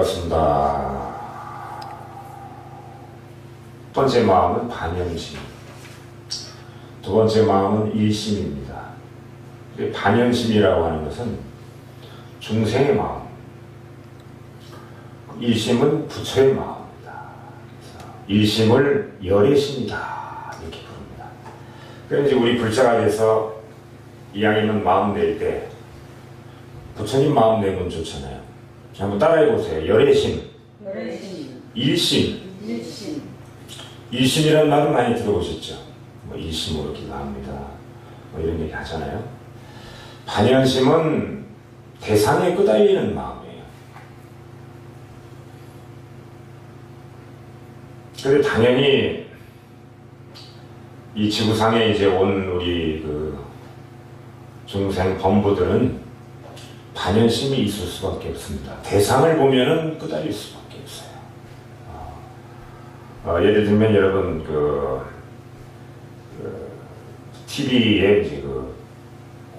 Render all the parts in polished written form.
반갑습니다. 첫 번째 마음은 반영심, 두 번째 마음은 일심입니다. 반영심이라고 하는 것은 중생의 마음, 일심은 부처의 마음입니다. 일심을 열의 심이다 이렇게 부릅니다. 그래서 이제 우리 불자가 돼서 이왕이면 마음 낼 때 부처님 마음 내면 좋잖아요. 한번 따라해 보세요. 열의 심, 일심. 일심이라는 말은 많이 들어보셨죠? 뭐 일심으로 기도합니다. 뭐 이런 얘기 하잖아요. 반영심은 대상에 끄달리는 마음이에요. 그런데 당연히 이 지구상에 이제 온 우리 그 중생 범부들은 반영심이 있을 수밖에 없습니다. 대상을 보면은 끄달릴 수밖에 없어요. 예를 들면 여러분 TV에 이제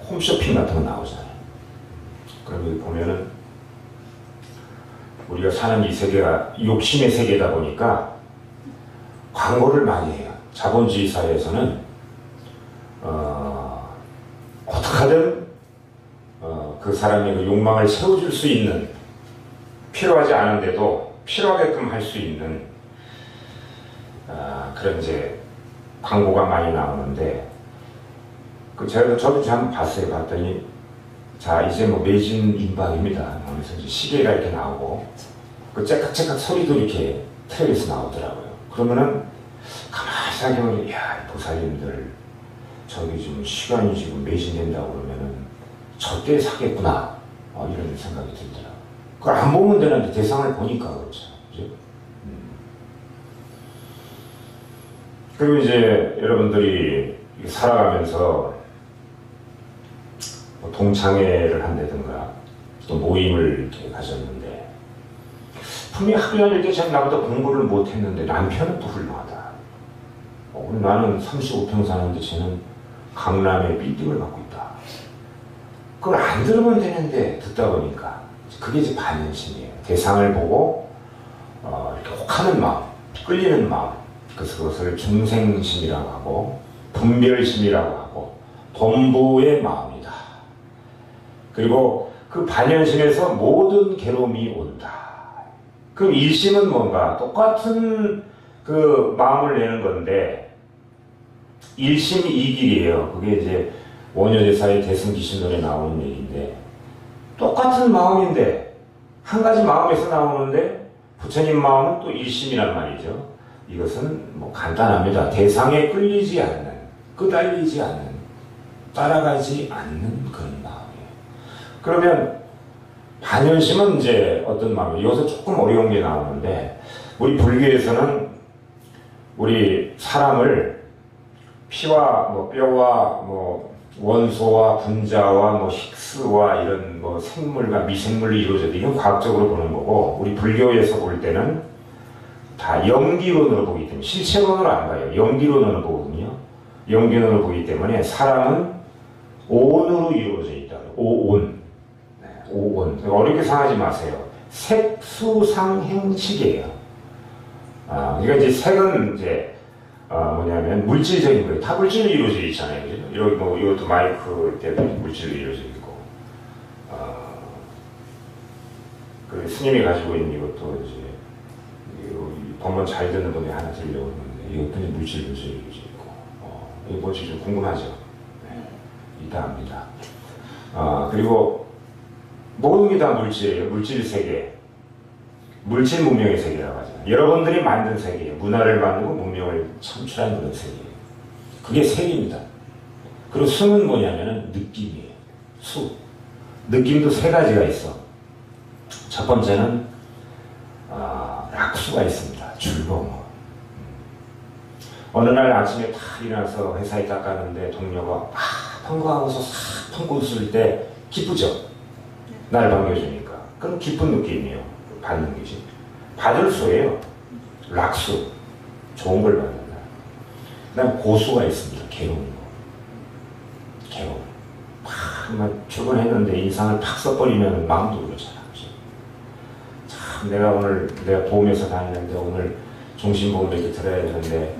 홈쇼핑 같은 거 나오잖아요. 그럼 여기 보면은 우리가 사는 이 세계가 욕심의 세계다 보니까 광고를 많이 해요. 자본주의 사회에서는 어떻게 하든 그 사람의 그 욕망을 채워줄 수 있는, 필요하지 않은데도 필요하게끔 할 수 있는 그런 이제 광고가 많이 나오는데, 저도 한번 봤어요. 봤더니 자 이제 뭐 매진 임박입니다. 그래서 이제 시계가 이렇게 나오고 그 째깍째깍 소리도 이렇게 텔레비에서 나오더라고요. 그러면은 가만히 생각해보면 야 보살님들 저기 지금 시간이 지금 매진된다고 그러면은 저때 사겠구나 이런 생각이 들더라고요. 그걸 안 보면 되는데 대상을 보니까 그렇죠. 그죠? 그리고 이제 여러분들이 살아가면서 동창회를 한다든가 또 모임을 이렇게 가졌는데 분명히 학교 다닐 때 참 나보다 공부를 못했는데 남편은 또 훌륭하다. 나는 35평 사는데 쟤는 강남에 빌딩을 갖고 있다. 그걸 안 들으면 되는데 듣다 보니까 그게 이제 반영심이에요. 대상을 보고 이렇게 혹하는 마음, 끌리는 마음, 그래서 그것을 중생심이라고 하고 분별심이라고 하고 범부의 마음이다. 그리고 그 반영심에서 모든 괴로움이 온다. 그럼 일심은 뭔가? 똑같은 그 마음을 내는 건데 일심 이길이에요. 그게 이제 원효대사의 대승기신론에 나오는 얘기인데 똑같은 마음인데 한 가지 마음에서 나오는데 부처님 마음은 또 일심이란 말이죠. 이것은 뭐 간단합니다. 대상에 끌리지 않는, 끄달리지 않는, 따라가지 않는 그런 마음이에요. 그러면 반영심은 이제 어떤 마음이에요? 여기서 조금 어려운 게 나오는데 우리 불교에서는 우리 사람을 피와 뭐 뼈와 뭐 원소와 분자와 뭐 힉스와 이런 뭐 생물과 미생물로 이루어져 있다. 이건 과학적으로 보는 거고 우리 불교에서 볼 때는 다 영기론으로 보기 때문에 실체론으로 안 봐요. 영기론으로 보거든요. 영기론으로 보기 때문에 사람은 오온으로 이루어져 있다. 오온. 네, 오온. 어렵게 생각하지 마세요. 색수상행식이에요. 그러니까 이제 색은 이제 뭐냐면 물질적인 거예요. 다 물질로 이루어져 있잖아요. 그죠? 여기 뭐 이것도 마이크 때문에 물질로 이루어져 있고, 그 스님이 가지고 있는 이것도 이제 법문 잘 듣는 분이 하나 들려고 했는데 이것도 물질로 이루어져 있고, 이거 뭔지 좀 궁금하죠? 네, 이따 합니다. 그리고 모든 게 다 물질이에요. 물질 세계. 물질 문명의 세계라고 하잖아요. 여러분들이 만든 세계예요. 문화를 만들고 문명을 창출한 그런 세계예요. 그게 색입니다. 그리고 수는 뭐냐면은 느낌이에요. 수. 느낌도 세 가지가 있어. 첫 번째는 락수가 있습니다. 즐거움. 어느 날 아침에 다 일어나서 회사에 딱 가는데 동료가 막 평거하고서 싹 평거 웃을 때 기쁘죠? 날 반겨주니까. 그럼 기쁜 느낌이에요. 받는 것이. 받을 수예요. 락수. 좋은 걸 받는다. 그 다음 고수가 있습니다. 괴로운 거. 괴로움. 막 출근했는데 인상을 팍 써버리면 마음도 그렇잖아. 그죠? 참 참 내가 오늘 내가 보험회사 다니는데 오늘 종신보험 이렇게 들어야 되는데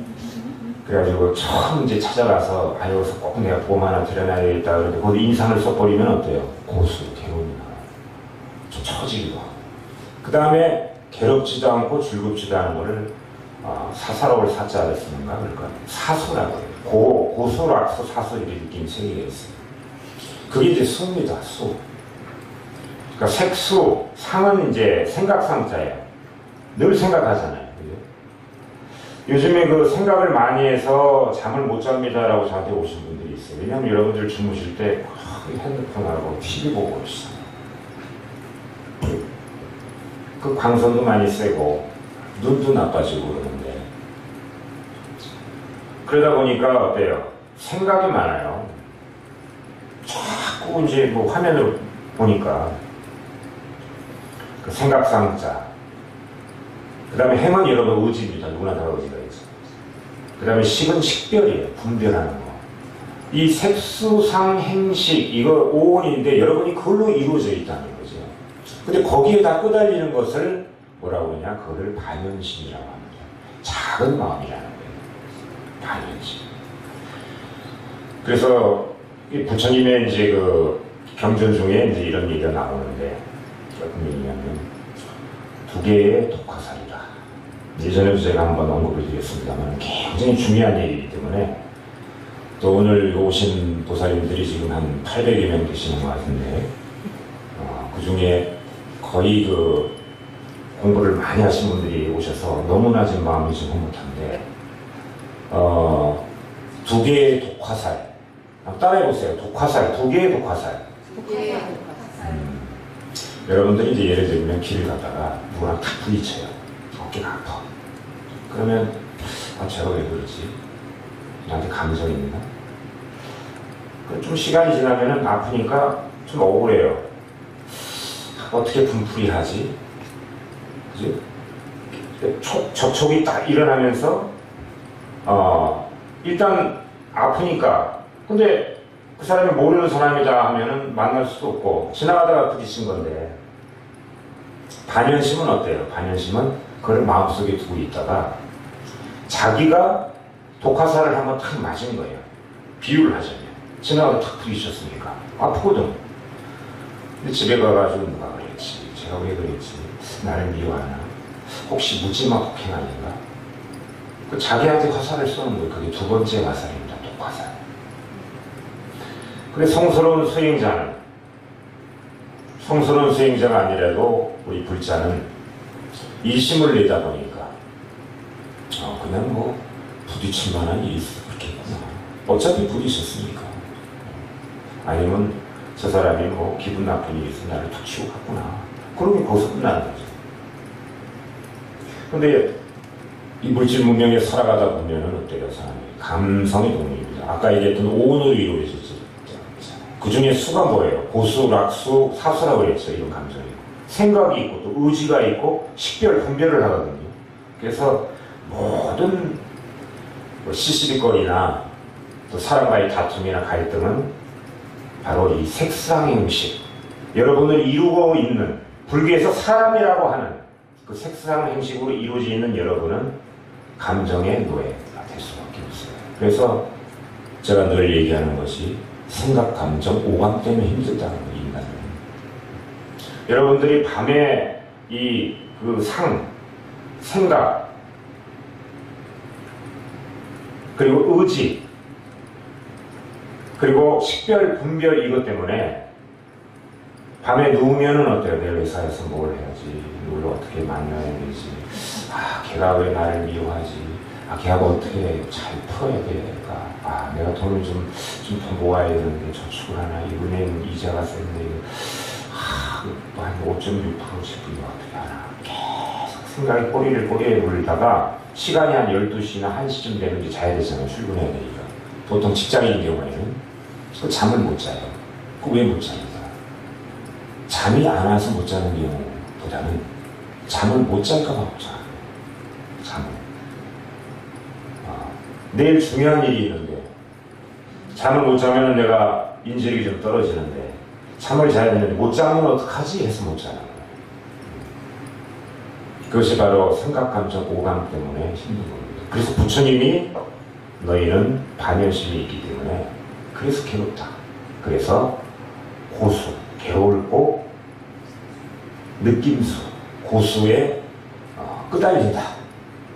그래가지고 처음 이제 찾아가서 아 여기서 꼭 내가 보험 하나 들여놔야 되겠다 그런데 거기 인상을 써버리면 어때요? 고수, 괴로움이 나와요. 좀 처지기도 하고 그 다음에 괴롭지도 않고 즐겁지도 않은 거를 사사록을 사자를 쓰는가 그럴까 사수라고 해요. 고수락수 사수 이렇게 느낀 세 개가 있어요. 그게 이제 수입니다. 수. 그러니까 색수, 상은 이제 생각상자예요. 늘 생각하잖아요. 그죠? 요즘에 그 생각을 많이 해서 잠을 못 잡니다라고 저한테 오신 분들이 있어요. 왜냐하면 여러분들 주무실 때 핸드폰하고 TV 보고 있어요. 그 광선도 많이 세고 눈도 나빠지고 그러는데 그러다 보니까 어때요? 생각이 많아요. 자꾸 이제 뭐 화면으로 보니까 그 생각상자 그 다음에 행은 여러분 의지입니다. 누구나 다 의지가 있어요. 그 다음에 식은 식별이에요. 분별하는 거. 이 색수상 행식 이거 오온인데 여러분이 그걸로 이루어져 있다는 거죠. 근데 거기에다 끄달리는 것을 뭐라고 그러냐? 그거를 반연심이라고 합니다. 작은 마음이라는 거예요. 반연심. 그래서 부처님의 이제 그 경전 중에 이제 이런 얘기가 나오는데 어떤 얘기냐면 두 개의 독화살이다. 예전에도 제가 한번 언급을 드렸습니다만 굉장히 중요한 얘기이기 때문에 또 오늘 오신 보살님들이 지금 한 800여 명 계시는 것 같은데 그 중에 거의 그 공부를 많이 하신 분들이 오셔서 너무나 지금 마음이 좀 흐뭇한데 두 개의 독화살 따라해보세요. 독화살, 두 개의 독화살. 여러분들이 이제 예를 들면 길을 가다가 누구랑 탁 부딪혀요. 어깨가 아파. 그러면 제가 왜 그러지? 나한테 감정이 있나? 좀 시간이 지나면은 아프니까 좀 억울해요. 어떻게 분풀이 하지? 그지? 접촉이 딱 일어나면서 일단 아프니까 근데 그 사람이 모르는 사람이다 하면은 만날 수도 없고 지나가다가 부딪힌 건데 반연심은 어때요? 반연심은 그걸 마음속에 두고 있다가 자기가 독화살을 한번 탁 맞은 거예요. 비유를 하자면 지나가다 탁 부딪혔으니까 아프거든. 근데 집에 가가지고 누가 그랬지? 제가 왜 그랬지? 나를 미워하나? 혹시 묻지마 폭행 아닌가? 그 자기한테 화살을 쏘는 거예요. 그게 두 번째 화살입니다. 독화살. 그래 성스러운 수행자가 아니라도 우리 불자는 일심을 내다 보니까 그냥 뭐 부딪힐 만한 일이 있겠구나. 어차피 부딪혔으니까. 아니면 저 사람이 뭐 기분 나쁜 일이 있어 나를 툭 치고 갔구나. 그러면 거기서 끝나는 거죠. 근데 이 물질 문명에 살아가다 보면은 어때요? 사람이 감성의 동물입니다. 아까 얘기했던 오온으로 이루어졌죠. 그 중에 수가 뭐예요? 고수, 락수, 사수라고 그랬죠. 이런 감정이. 생각이 있고 또 의지가 있고 식별, 분별을 하거든요. 그래서 모든 시시비거리나 또 사람과의 다툼이나 갈등은 바로 이 색상의 음식. 여러분을 이루고 있는 불교에서 사람이라고 하는 그 색상 행식으로 이루어져 있는 여러분은 감정의 노예가 될 수밖에 없어요. 그래서 제가 늘 얘기하는 것이 생각, 감정, 오감 때문에 힘들다는 거예요, 인간은. 여러분들이 밤에 생각, 그리고 의지, 그리고 식별, 분별 이것 때문에 밤에 누우면은 어때요? 내일 회사에서 뭘 해야지? 누굴 어떻게 만나야 되지? 걔가 왜 나를 미워하지? 걔하고 어떻게 잘 풀어야 될까? 내가 돈을 좀 더 모아야 되는데 저축을 하나? 이 은행 이자가 센데 한 5.6%씩 이거 어떻게 하나? 계속 생각이 꼬리에 물다가 시간이 한 12시나 1시쯤 되면 이제 자야 되잖아요. 출근해야 되니까. 보통 직장인인 경우에는 잠을 못 자요. 왜 못 자는가? 잠이 안 와서 못 자는 경우보다는 잠을 못 잘까 봐 못 자요. 잠을. 내일 중요한 일이 있는데 잠을 못 자면 내가 인지력이 좀 떨어지는데 잠을 자야 되는데 못 자면 어떡하지? 해서 못 자는 거예요. 그것이 바로 생각, 감정, 오감 때문에 힘든 겁니다. 그래서 부처님이 너희는 반연심이 있기 때문에 그래서 괴롭다. 그래서 고수, 괴롭고 느낌수, 고수에 끄달린다.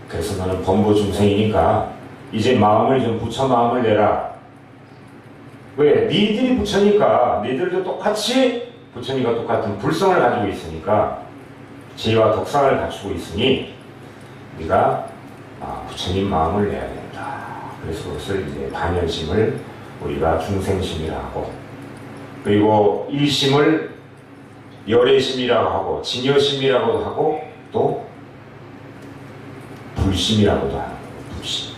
그래서 너는 범보 중생이니까 이제 마음을 좀 부처 마음을 내라. 왜? 니들이 부처니까 니들도 똑같이 부처님과 똑같은 불성을 가지고 있으니까 지혜와 덕상을 갖추고 있으니 네가 부처님 마음을 내야 된다. 그래서 그것을 이제 반연심을 우리가 중생심이라 하고, 그리고 일심을 열애심이라고 하고, 진여심이라고도 하고, 또 불심이라고도 하는 거예요. 불심.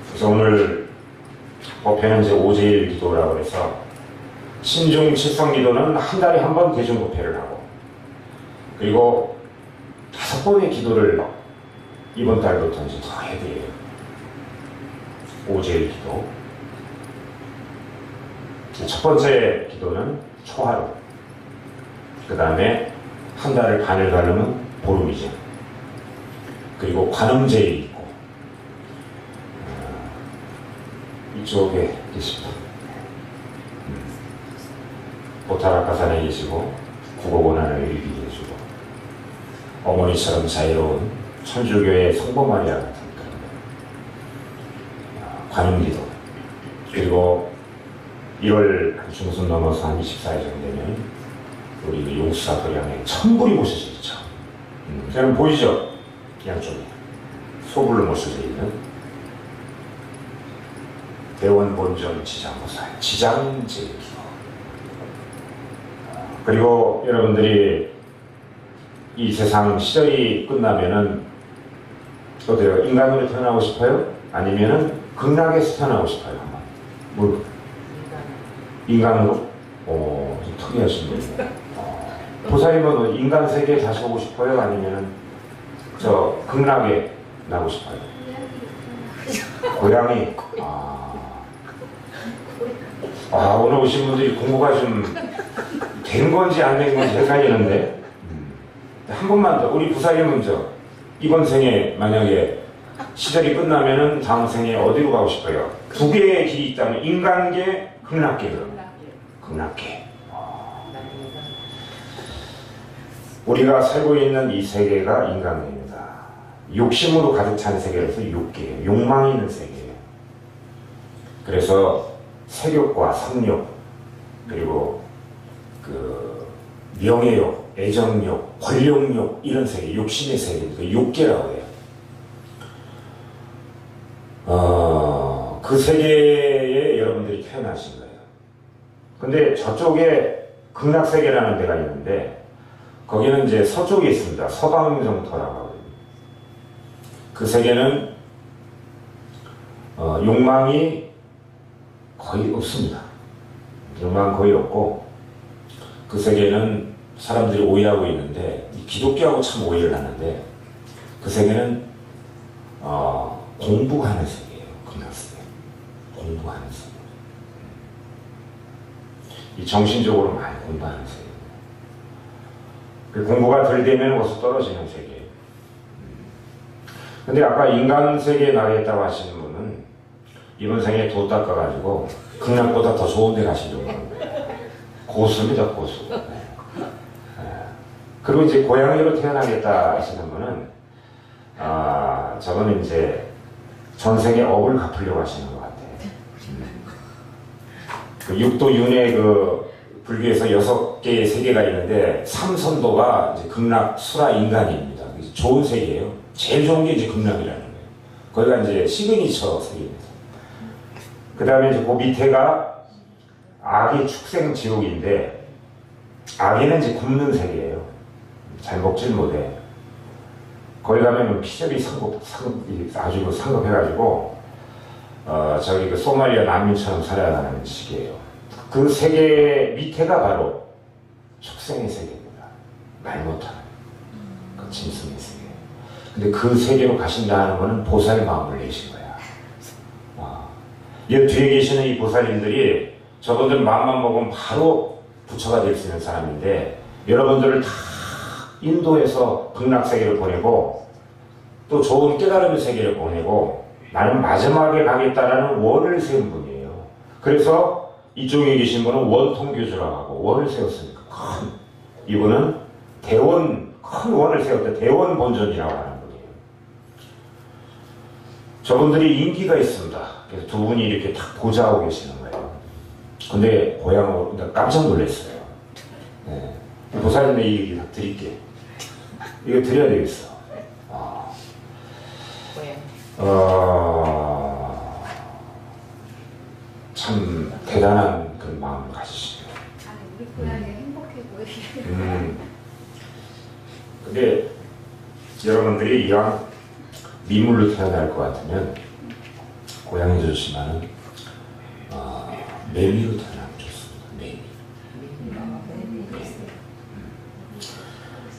그래서 오늘 법회는 이제 오제일 기도라고 해서 신중 칠성 기도는 한 달에 한 번 대중 법회를 하고, 그리고 5번의 기도를 이번 달부터 이제 더 해드려요. 오제일 기도. 첫 번째 기도는 초하루. 그 다음에 한 달을 반을 가르면 보름이죠. 그리고 관음제일 있고, 이쪽에 계십니다. 보타라카산에 계시고 국어고난을 읽기 계시고 어머니처럼 자유로운 천주교의 성모마리아 같은 그런 관음기도. 그리고 1월 중순 넘어서 한 24일 정도 되면 우리 용수사 도량에 천불이 모셔져 있죠. 여러분 보이죠? 양쪽에 소불로 모셔져 있는 대원본전 지장보살, 지장제기도. 그리고 여러분들이 이 세상 시절이 끝나면은 어때요? 인간으로 태어나고 싶어요? 아니면은 극락에서 태어나고 싶어요? 뭐 인간으로? 좀 특이하신 분이네. 보살님은 인간 세계에 다시 오고 싶어요? 아니면은 저 극락에 나고 싶어요? 고양이. 오늘 오신 분들이 공부가 좀 된 건지 안 된 건지 헷갈리는데, 한 번만 더. 우리 부사님은 이번 생에 만약에 시절이 끝나면은 다음 생에 어디로 가고 싶어요? 2개의 길이 있다면 인간계, 극락계. 극락계. 우리가 살고 있는 이 세계가 인간계입니다. 욕심으로 가득 찬 세계에서 욕계예요. 욕망이 있는 세계예요. 그래서 색욕과 성욕, 그리고 명예욕, 애정욕, 권력욕, 이런 세계, 욕심의 세계입니다. 욕계라고 해요. 그 세계에 여러분들이 태어나신 거예요. 근데 저쪽에 극락세계라는 데가 있는데, 거기는 이제 서쪽에 있습니다. 서방정토라고 하거든요. 그 세계는 욕망이 거의 없습니다. 욕망 거의 없고, 그 세계는 사람들이 오해하고 있는데, 기독교하고 참 오해를 하는데, 그 세계는 공부하는 세계예요. 극락세계. 공부하는 세계. 이 정신적으로 많이 공부하는 세계. 그 공부가 덜 되면 벌써 떨어지는 세계예요. 근데 아까 인간 세계에 나가겠다고 하시는 분은 이번 생에 도 닦아가지고 극락보다 더 좋은 데 가시려고 합니다. 고수입니다, 고수. 그리고 이제 고양이로 태어나겠다 하시는 분은, 저거는 이제 전생에 업을 갚으려고 하시는 것 같아요. 그 육도 윤회 불교에서 6개의 세계가 있는데, 3선도가 이제 극락, 수라, 인간입니다. 좋은 세계예요. 제일 좋은 게 이제 극락이라는 거예요. 거기가 이제 시그니처 세계입니다. 그 다음에 이제 그 밑에가 악의 축생 지옥인데, 악에는 이제 굶는 세계예요. 잘 먹질 못해. 거기 가면 피절이 아주 상급해가지고, 저기 소말리아 난민처럼 살아가는 시기예요. 그 세계 밑에가 바로 축생의 세계입니다. 말 못하는 그 짐승의 세계. 근데 그 세계로 가신다 하는 거는 보살의 마음을 내신 거야. 이 뒤에 계시는 이 보살님들이 저분들 마음만 먹으면 바로 부처가 될 수 있는 사람인데, 여러분들을 다 인도에서 극락세계를 보내고 또 좋은 깨달음의 세계를 보내고 나는 마지막에 가겠다라는 원을 세운 분이에요. 그래서 이쪽에 계신 분은 원통교주라고 하고 원을 세웠으니까 이분은 대원, 큰 원을 세웠다. 대원 본전이라고 하는 분이에요. 저분들이 인기가 있습니다. 그래서 두 분이 이렇게 딱 보좌하고 계시는 거예요. 근데 고향으로 깜짝 놀랐어요. 네. 보살님의 이 얘기 다 드릴게. 이거 드려야 되겠어. 참 대단한 그런 마음을 가지시네요. 아니, 우리 고향이 행복해 보이게. 근데 여러분들이 이왕 미물로 태어날 것 같으면 고향에서 좋지만은 매미로 태어나면 좋습니다. 매미.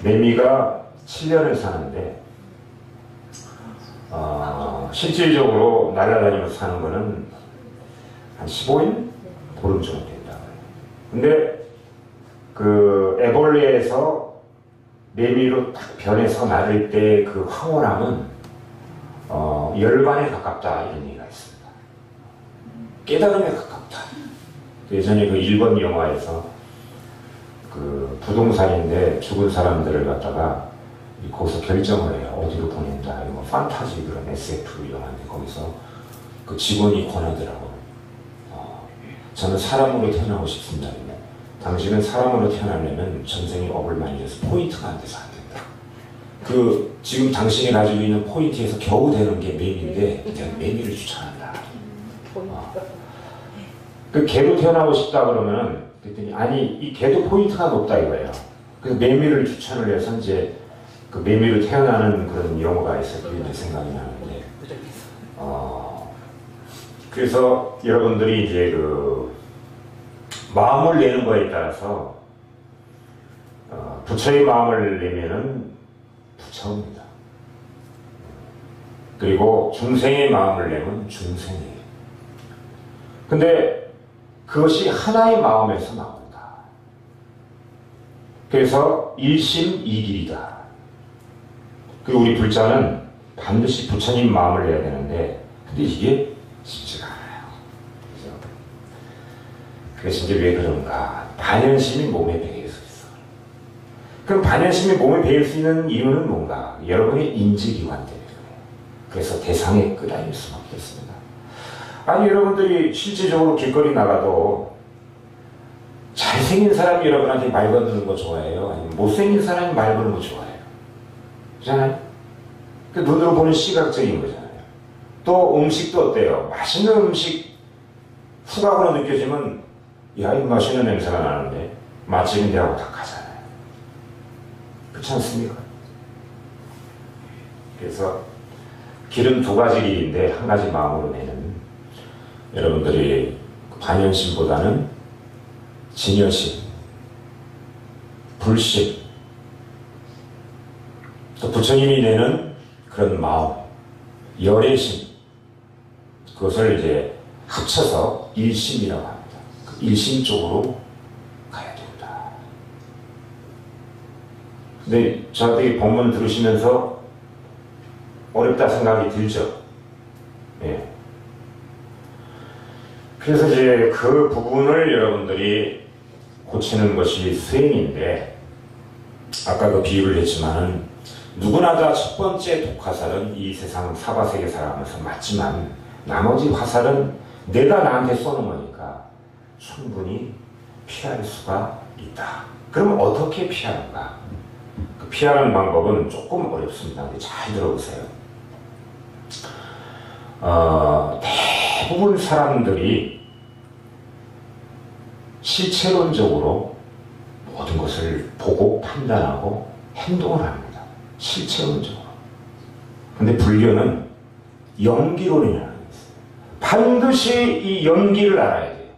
매미가 7년을 사는데 실질적으로 날아다니면서 사는 거는 한 15일? 보름 정도 된다. 근데 그 애벌레에서 매미로 딱 변해서 나를 때 그 황홀함은 열반에 가깝다 이런 얘기가 있습니다. 깨달음에 가깝다. 예전에 그 일본 영화에서 그 부동산인데 죽은 사람들을 갖다가 거기서 결정을 해요. 어디로 보낸다. 이거 뭐 판타지 그런 SF 영화인데 거기서 그 직원이 권하더라고요. 저는 사람으로 태어나고 싶습니다. 당신은 사람으로 태어나려면 전생에 업을 많이 해서 포인트가 안 돼서 안 된다. 그 지금 당신이 가지고 있는 포인트에서 겨우 되는 게 매미인데 내가 매미를 추천한다. 그 개로 태어나고 싶다 그러면은 그랬더니 아니 이 개도 포인트가 높다 이거예요. 그래서 매미를 추천을 해서 이제 그 매미로 태어나는 그런 영화가 있어서 그게 생각이 나는데 그래서 여러분들이 이제 그 마음을 내는 거에 따라서 부처의 마음을 내면은 부처입니다. 그리고 중생의 마음을 내면 중생이에요. 근데 그것이 하나의 마음에서 나온다. 그래서 일심이길이다. 그리고 우리 불자는 반드시 부처님 마음을 내야 되는데 근데 이게 쉽지가 않아요. 그죠? 그래서 이제 왜 그런가? 반연심이 몸에 배일 수 있어. 그럼 반연심이 몸에 배일 수 있는 이유는 뭔가? 여러분의 인지기관 때문에 그래요. 그래서 대상에 끌어일 수밖에 없습니다. 아니 여러분들이 실질적으로 길거리 나가도 잘생긴 사람이 여러분한테 말 거는 거 좋아해요? 아니면 못생긴 사람이 말 거는 거 좋아해요? 그렇잖아요? 그 눈으로 보는 시각적인 거잖아요. 또 음식도 어때요? 맛있는 음식 후각으로 느껴지면 야, 이 맛있는 냄새가 나는데 맛집인데 하고 다 가잖아요. 그렇지 않습니까? 그래서 길은 두 가지 길인데 한 가지 마음으로 내는 여러분들이 반연심보다는 진여심, 불심, 또 부처님이 내는 그런 마음, 열애심, 그것을 이제 합쳐서 일심이라고 합니다. 그 일심 쪽으로 가야 된다. 근데 저한테 이 본문 들으시면서 어렵다 생각이 들죠? 예. 그래서 이제 그 부분을 여러분들이 고치는 것이 수행인데, 아까 그 비유를 했지만은, 누구나 다 첫 번째 독화살은 이 세상 사바세계 살아가면서 맞지만, 나머지 화살은 내가 나한테 쏘는 거니까 충분히 피할 수가 있다. 그럼 어떻게 피하는가? 그 피하는 방법은 조금 어렵습니다. 근데 잘 들어보세요. 대부분 사람들이 실체론적으로 모든 것을 보고 판단하고 행동을 합니다. 실체론적으로. 근데 불교는 연기론이라는 게 있어요. 반드시 이 연기를 알아야 돼요.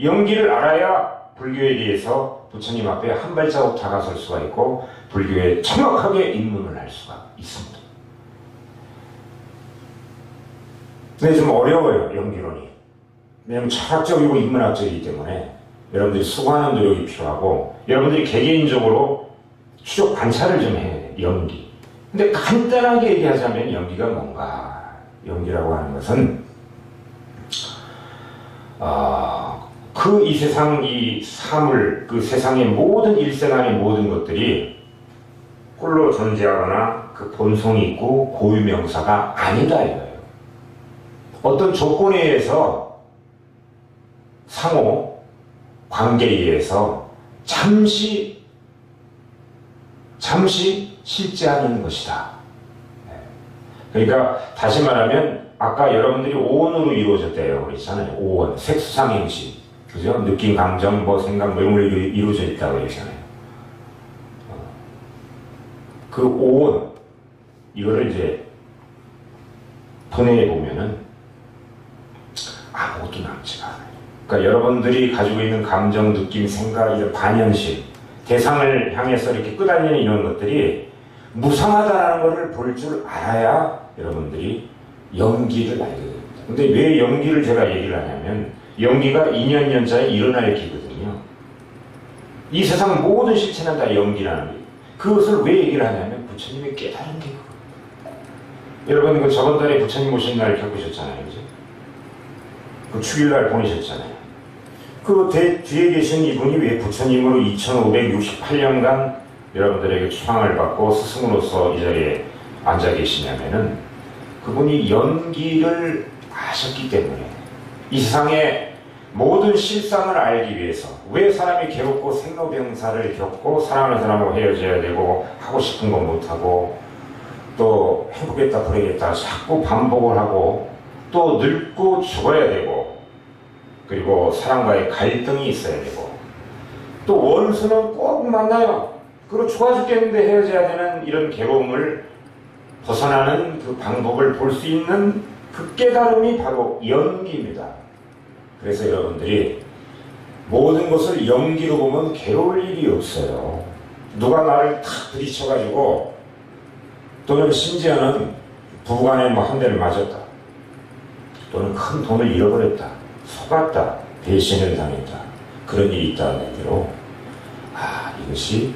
연기를 알아야 불교에 대해서 부처님 앞에 한 발자국 다가설 수가 있고 불교에 정확하게 입문을 할 수가 있습니다. 근데 좀 어려워요, 연기론이. 왜냐하면 철학적이고 인문학적이기 때문에 여러분들이 수고하는 노력이 필요하고 여러분들이 개개인적으로 추적 관찰을 좀 해야 돼. 연기. 근데 간단하게 얘기하자면 연기가 뭔가? 연기라고 하는 것은 그 이 세상 이 사물, 그 세상의 모든 일생안의 모든 것들이 홀로 존재하거나 그 본성이 있고 고유명사가 아니다 이거예요. 어떤 조건에 의해서 상호 관계에 의해서 잠시 실제하는 것이다. 그러니까 다시 말하면 아까 여러분들이 오원으로 이루어졌대요. 그랬잖아요. 오원, 색수상행식, 그죠? 느낌, 감정, 뭐 생각, 뭐 이런 걸로 이루어져 있다고 그랬잖아요. 그 오원, 이거를 이제 분해해 보면은 아무것도 남지가 않아요. 그러니까 여러분들이 가지고 있는 감정, 느낌, 생각, 이런 반현실, 대상을 향해서 이렇게 끄달리는 이런 것들이 무상하다라는 것을 볼 줄 알아야 여러분들이 연기를 알게 됩니다. 근데 왜 연기를 제가 얘기를 하냐면 연기가 인연연자에 일어날 기거든요. 이 세상 모든 실체는 다 연기라는 거예요. 그것을 왜 얘기를 하냐면 부처님의 깨달은 게 여러분 그 저번 달에 부처님 오신 날 겪으셨잖아요. 그죠? 그 축일날 보내셨잖아요. 그 뒤에 계신 이분이 왜 부처님으로 2568년간 여러분들에게 추앙을 받고 스승으로서 이 자리에 앉아 계시냐면은 그분이 연기를 아셨기 때문에 이 세상의 모든 실상을 알기 위해서 왜 사람이 괴롭고 생로병사를 겪고 사랑하는 사람하고 헤어져야 되고 하고 싶은 건 못하고 또 행복했다 불행했다 자꾸 반복을 하고 또 늙고 죽어야 되고 그리고 사람과의 갈등이 있어야 되고 또 원수는 꼭 만나요. 그리고 좋아 죽겠는데 헤어져야 되는 이런 괴로움을 벗어나는 그 방법을 볼 수 있는 그 깨달음이 바로 연기입니다. 그래서 여러분들이 모든 것을 연기로 보면 괴로울 일이 없어요. 누가 나를 탁 부딪혀가지고 또는 심지어는 부부간에 뭐 한 대를 맞았다. 또는 큰 돈을 잃어버렸다. 속았다. 배신을 당했다. 그런 일이 있다는 얘기로 이것이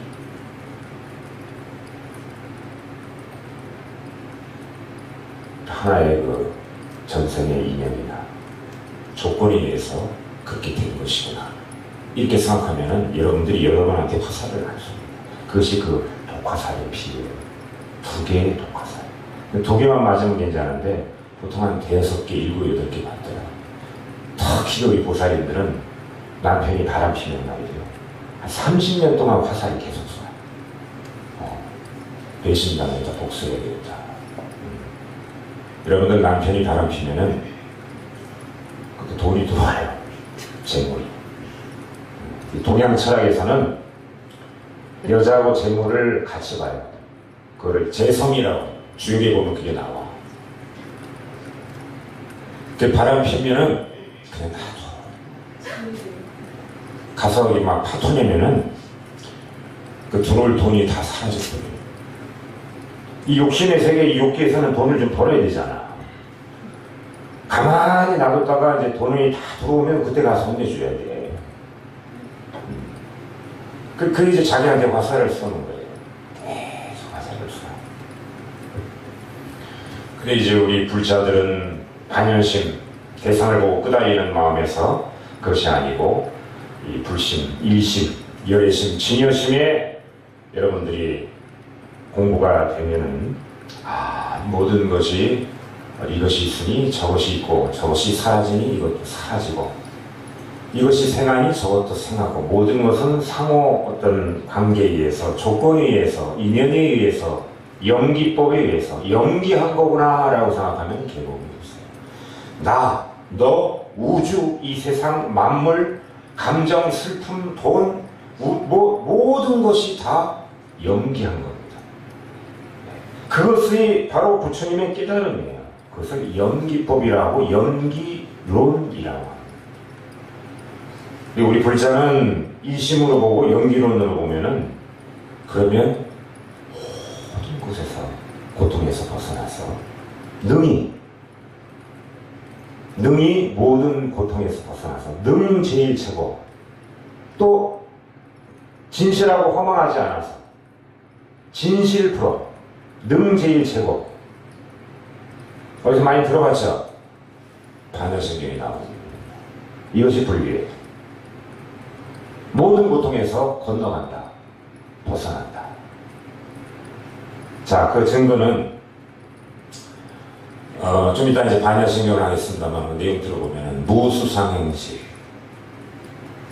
하나의 그 전생의 인연이나 조건에 의해서 그렇게 된 것이구나. 이렇게 생각하면은 여러분들이 여러분한테 화살을 안 쏩니다. 그것이 그 독화살의 비유예요. 2개의 독화살. 2개만 맞으면 괜찮은데 보통 한 5개, 7, 8개 맞더라고요. 특히 우리 보살님들은 남편이 바람 피면 말이죠. 한 30년 동안 화살이 계속 쏴요. 배신당했다, 복수해야 되겠다. 여러분들 남편이 바람 피면은 그때 돈이 들어와요. 재물이. 동양 철학에서는 여자하고 재물을 같이 봐요. 그거를 재성이라고 주역에 보면 그게 나와. 그 바람 피면은 그냥 놔둬. 가서 막 파토내면은 그 들어올 돈이 다 사라졌거든요. 이 욕심의 세계, 이 욕기에서는 돈을 좀 벌어야 되잖아. 가만히 놔뒀다가 이제 돈이 다 들어오면 그때 가서 혼내줘야 돼. 그 이제 자기한테 화살을 쏘는 거예요. 계속 화살을 쏘. 그래 이제 우리 불자들은 반연심, 대상을 보고 끄달리는 마음에서 그것이 아니고 이 불심, 일심, 열애심, 진여심에 여러분들이 공부가 되면은 모든 것이 이것이 있으니 저것이 있고 저것이 사라지니 이것도 사라지고 이것이 생하니 저것도 생하고 모든 것은 상호 어떤 관계에 의해서 조건에 의해서 인연에 의해서 연기법에 의해서 연기한 거구나 라고 생각하면 괴로움이 없어요. 너, 우주, 이 세상, 만물, 감정, 슬픔, 돈 모든 것이 다 연기한 겁니다. 그것이 바로 부처님의 깨달음이에요. 그것을 연기법이라고 연기론이라고 합니다. 우리 불자는 일심으로 보고 연기론으로 보면은 그러면 모든 곳에서 고통에서 벗어나서 능히 모든 고통에서 벗어나서 능 제일 최고 또 진실하고 허망하지 않아서 진실 불업, 능제일 제곱. 어디서 많이 들어봤죠? 반야신경이 나옵니다. 이것이 불교예요. 모든 고통에서 건너간다. 벗어난다. 자, 그 증거는 좀 이따 이제 반야신경을 하겠습니다만 내용 들어보면 무수상행식,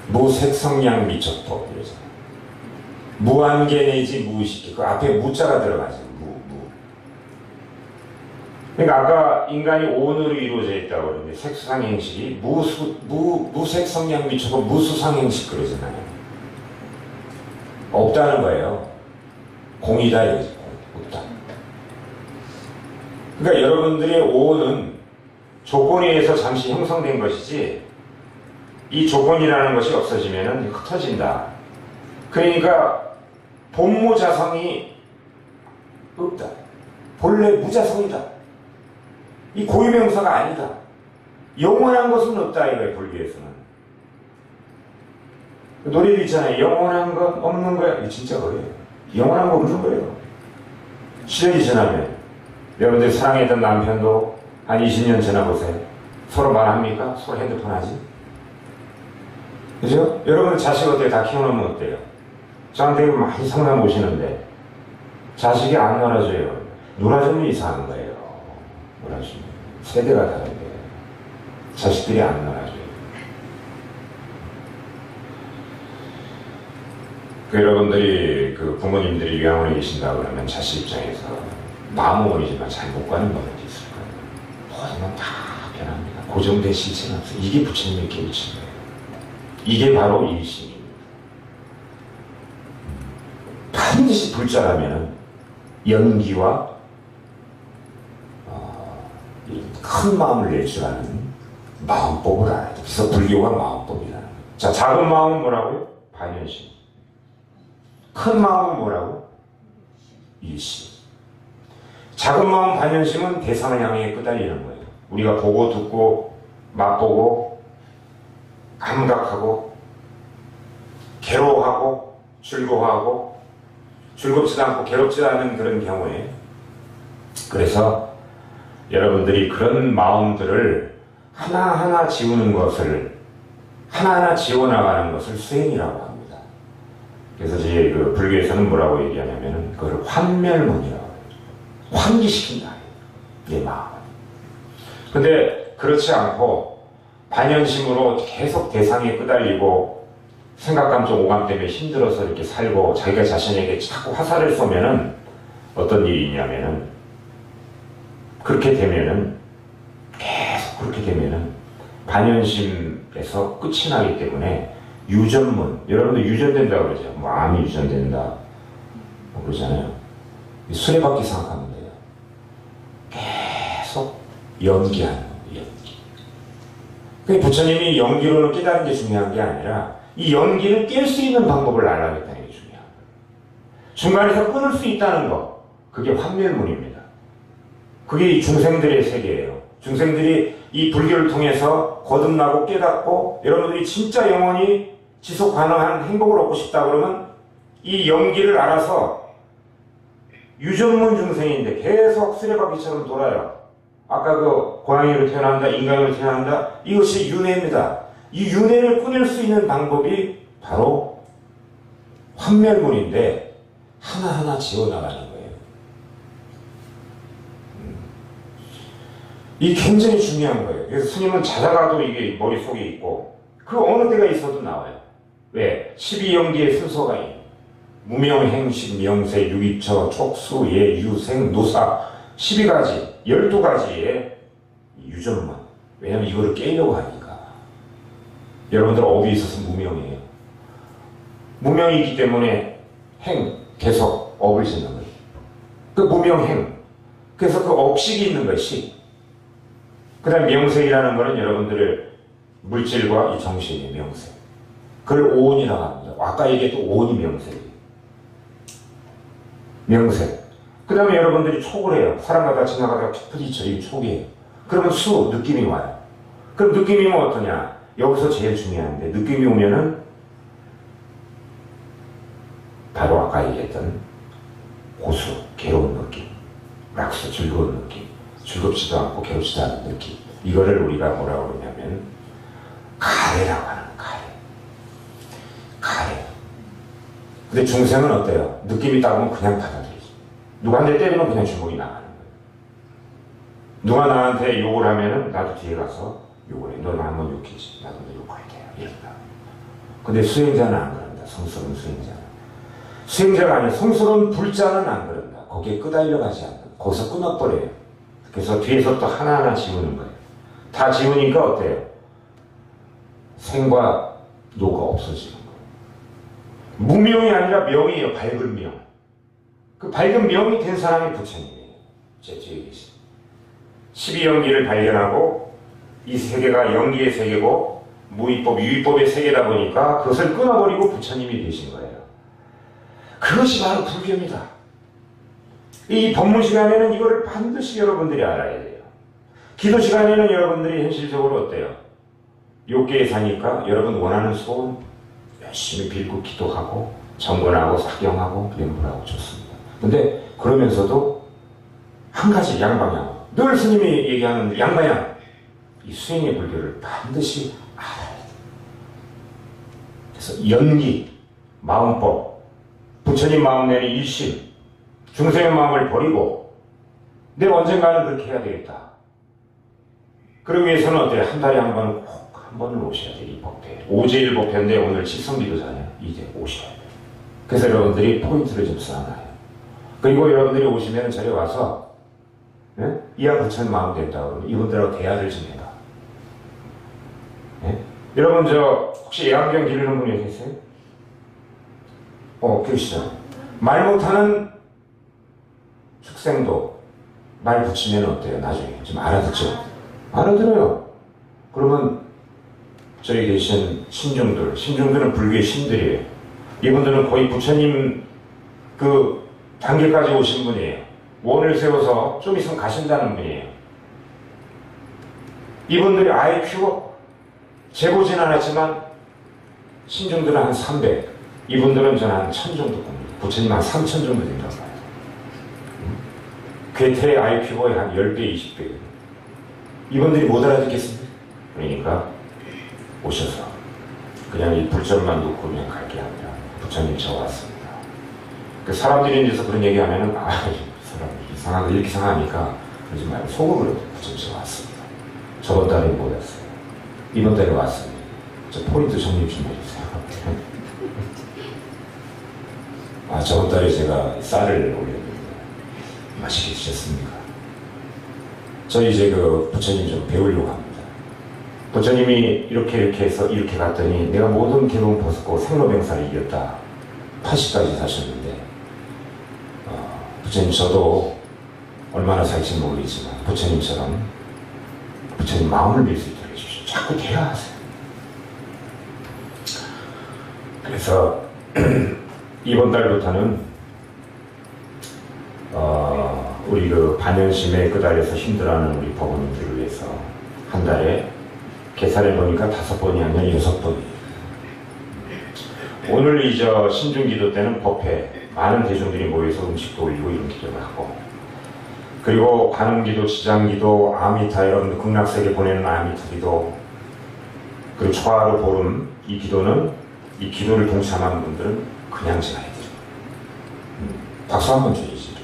무색성량 미처법 이러잖아요. 무한계 내지 무의식계. 그 앞에 무자가 들어가죠. 무. 그러니까 아까 인간이 오온으로 이루어져 있다고 그러는데 색수상행식이 무색성량 미처법 무수상행식 그러잖아요. 없다는 거예요. 공이다 이거지. 없다. 그러니까 여러분들의 오온은 조건에 의해서 잠시 형성된 것이지 이 조건이라는 것이 없어지면 흩어진다. 그러니까 본무자성이 없다. 본래 무자성이다. 이 고유명사가 아니다. 영원한 것은 없다 이거예요. 불교에서는. 노래도 있잖아요. 영원한 것 없는 거야. 이게 진짜 그래요. 영원한 거 없는 거예요. 시련이 지나면 여러분들 사랑했던 남편도 한 20년 지나보세요. 서로 말합니까? 서로 핸드폰 하지? 그죠? 여러분 자식 어때요? 다 키워놓으면 어때요? 저한테 많이 상담 오시는데 자식이 안 놀아줘요. 놀아주면 이상한 거예요. 놀아주면. 세대가 다른데 자식들이 안 놀아줘요. 여러분들이 그 부모님들이 요양원에 계신다 그러면 자식 입장에서 마음은 원이지만 잘 못 가는 부분이 있을 거예요. 모든 건 다 변합니다. 고정된 실체는 없어요. 이게 부처님의 깨우친 거예요. 이게 바로 일심입니다. 반드시 불자라면 연기와 이런 큰 마음을 낼 줄 아는 마음법을 알아야 돼. 그래서 불교가 마음법이라는 거예요. 자, 작은 마음은 뭐라고요? 반연심. 큰 마음은 뭐라고? 일심. 작은 마음 반연심은 대상을 향해 끄달리는 거예요. 우리가 보고 듣고 맛보고 감각하고 괴로워하고 즐거워하고 즐겁지도 않고 괴롭지도 않은 그런 경우에 그래서 여러분들이 그런 마음들을 하나하나 지우는 것을 하나하나 지워나가는 것을 수행이라고 합니다. 그래서 제 그 불교에서는 뭐라고 얘기하냐면은 그걸 환멸문이라고 해요. 환기시킨다. 내 마음을. 근데 그렇지 않고 반연심으로 계속 대상에 끄달리고 생각감정 오감 때문에 힘들어서 이렇게 살고 자기가 자신에게 자꾸 화살을 쏘면은 어떤 일이 있냐면은 그렇게 되면은 계속 그렇게 되면은 반연심에서 끝이 나기 때문에 유전문, 여러분들 유전된다고 그러죠. 마음이 유전된다 그러잖아요. 수레바퀴 생각하면 돼요. 계속 연기하는 거예요. 연기. 그 부처님이 연기로는 깨달은 게 중요한 게 아니라 이 연기를 깰 수 있는 방법을 알아야겠다는 게 중요한 거예요. 중간에서 끊을 수 있다는 거, 그게 환멸문입니다. 그게 이 중생들의 세계예요. 중생들이 이 불교를 통해서 거듭나고 깨닫고 여러분들이 진짜 영원히 지속 가능한 행복을 얻고 싶다 그러면 이 연기를 알아서 유전문 중생인데 계속 수레바퀴처럼 돌아요. 아까 그 고양이로 태어난다, 인간으로 태어난다, 이것이 윤회입니다. 이 윤회를 끊을 수 있는 방법이 바로 환멸문인데 하나하나 지워나가는 거예요. 이게 굉장히 중요한 거예요. 그래서 스님은 자다가도 이게 머릿속에 있고 그 어느 때가 있어도 나와요. 왜? 12연기의 순서가 있어요. 무명행식, 명세, 유기처, 촉수, 예, 유생, 노사 12가지, 12가지의 유전문. 왜냐면 이거를 깨려고 하니까. 여러분들 업이 있어서 무명이에요. 무명이기 때문에 행, 계속 업을 짓는 거예요. 그 무명행. 그래서 그 업식이 있는 것이 그 다음 명색이라는 거는 여러분들의 물질과 이 정신의 명색. 그걸 오온이라고 합니다. 아까 얘기했던 오온이 명색이에요. 명색. 그 다음에 여러분들이 촉을 해요. 사람마다 지나가다가 부딪혀. 이게 촉이에요. 그러면 수, 느낌이 와요. 그럼 느낌이 오면 어떠냐? 여기서 제일 중요한데 느낌이 오면은 바로 아까 얘기했던 호수, 괴로운 느낌, 락스, 즐거운 느낌, 즐겁지도 않고 괴롭지도 않은 느낌, 이거를 우리가 뭐라고 그러냐면 가래라고 하는 가래. 가래. 근데 중생은 어때요? 느낌이 따가면 그냥 받아들이지. 누가 한 대 때리면 그냥 주먹이 나가는 거예요. 누가 나한테 욕을 하면은 나도 뒤에 가서 욕을 해. 너 나 한번 욕했지. 나도 너 욕할게. 이런다. 근데 수행자는 안 그런다. 성스러운 수행자는. 수행자가 아니라 성스러운 불자는 안 그런다. 거기에 끄달려 가지 않는다. 거기서 끊어버려요. 그래서 뒤에서 또 하나하나 지우는 거예요. 다 지우니까 어때요? 생과 노가 없어지는 거예요. 무명이 아니라 명이에요. 밝은 명. 그 밝은 명이 된 사람이 부처님이에요. 제 뒤에 계신. 12연기를 발견하고 이 세계가 연기의 세계고 무위법, 유위법의 세계다 보니까 그것을 끊어버리고 부처님이 되신 거예요. 그것이 바로 불교입니다. 이 법문 시간에는 이거를 반드시 여러분들이 알아야 돼요. 기도 시간에는 여러분들이 현실적으로 어때요? 욕계에 사니까 여러분 원하는 소원 열심히 빌고 기도하고 정건하고 사경하고 명불하고 좋습니다. 근데 그러면서도 한 가지 양방향, 늘 스님이 얘기하는 양방향, 이 수행의 불교를 반드시 알아야 돼요. 그래서 연기, 마음법, 부처님 마음 내는 일심, 중생의 마음을 버리고 내가 언젠가는 그렇게 해야 되겠다. 그러기 위해서는 어때요? 한 달에 한 번은 꼭 한 번은 오셔야 돼요. 이 법회. 오제일법회인데 오늘 칠성기도잖아요. 이제 오셔야 돼요. 그래서 여러분들이 포인트를 좀 쌓아놔요. 그리고 여러분들이 오시면 저리 와서 이하 부처님 마음 된다 그러면 이분들하고 대화를 좀 해봐. 네? 여러분 혹시 애완경 기르는 분이 계세요? 계시죠? 말 못하는 축생도 말 붙이면 어때요? 나중에 좀 알아듣죠? 알아들어요. 그러면 저기 계신 신중들은 불교의 신들이에요. 이분들은 거의 부처님 그 단계까지 오신 분이에요. 원을 세워서 좀 있으면 가신다는 분이에요. 이분들이 IQ 재보진 않았지만 신중들은 한 300, 이분들은 저는 한 1000 정도 봅니다. 부처님 한 3000 정도 된다고 봐요. 괴테의 IQ가 한 10배, 20배. 이분들이 못 알아듣겠습니다. 그러니까 오셔서 그냥 이 불전만 놓고 그냥 갈 게 아니라 부처님 저 왔습니다. 그 사람들이 이제서 그런 얘기하면은 이 사람 이상하고 이렇게 이상하니까 그러지 말고 속으로 부처님 저 왔습니다. 저번 달에 못 왔어요. 이번 달에 왔습니다. 저 포인트 정리 좀 해주세요. 저번 달에 제가 쌀을 올렸는데 맛있게 드셨습니까? 저 이제 그 부처님 좀 배우려고 합니다. 부처님이 이렇게 해서 이렇게 갔더니 내가 모든 괴로움 벗었고 생로병사를 이겼다. 80까지 사셨는데 부처님 저도 얼마나 살지 모르겠지만 부처님처럼 부처님 마음을 밀 수 있도록 해주십시오. 자꾸 대화하세요. 그래서 이번 달부터는 우리 그 반연심에 끄달려서 힘들어하는 우리 법원님들을 위해서 한 달에 계산해 보니까 5번이 아니라 6번이에요. 오늘 이 신중기도 때는 법회 많은 대중들이 모여서 음식도 올리고 이런 기도를 하고, 그리고 관음기도, 지장기도, 아미타, 여러분들 극락세계 보내는 아미타 기도, 그리고 초하루 보름, 이 기도를 동참하는 분들은 그냥 제가 해드려요. 박수 한번 주시지.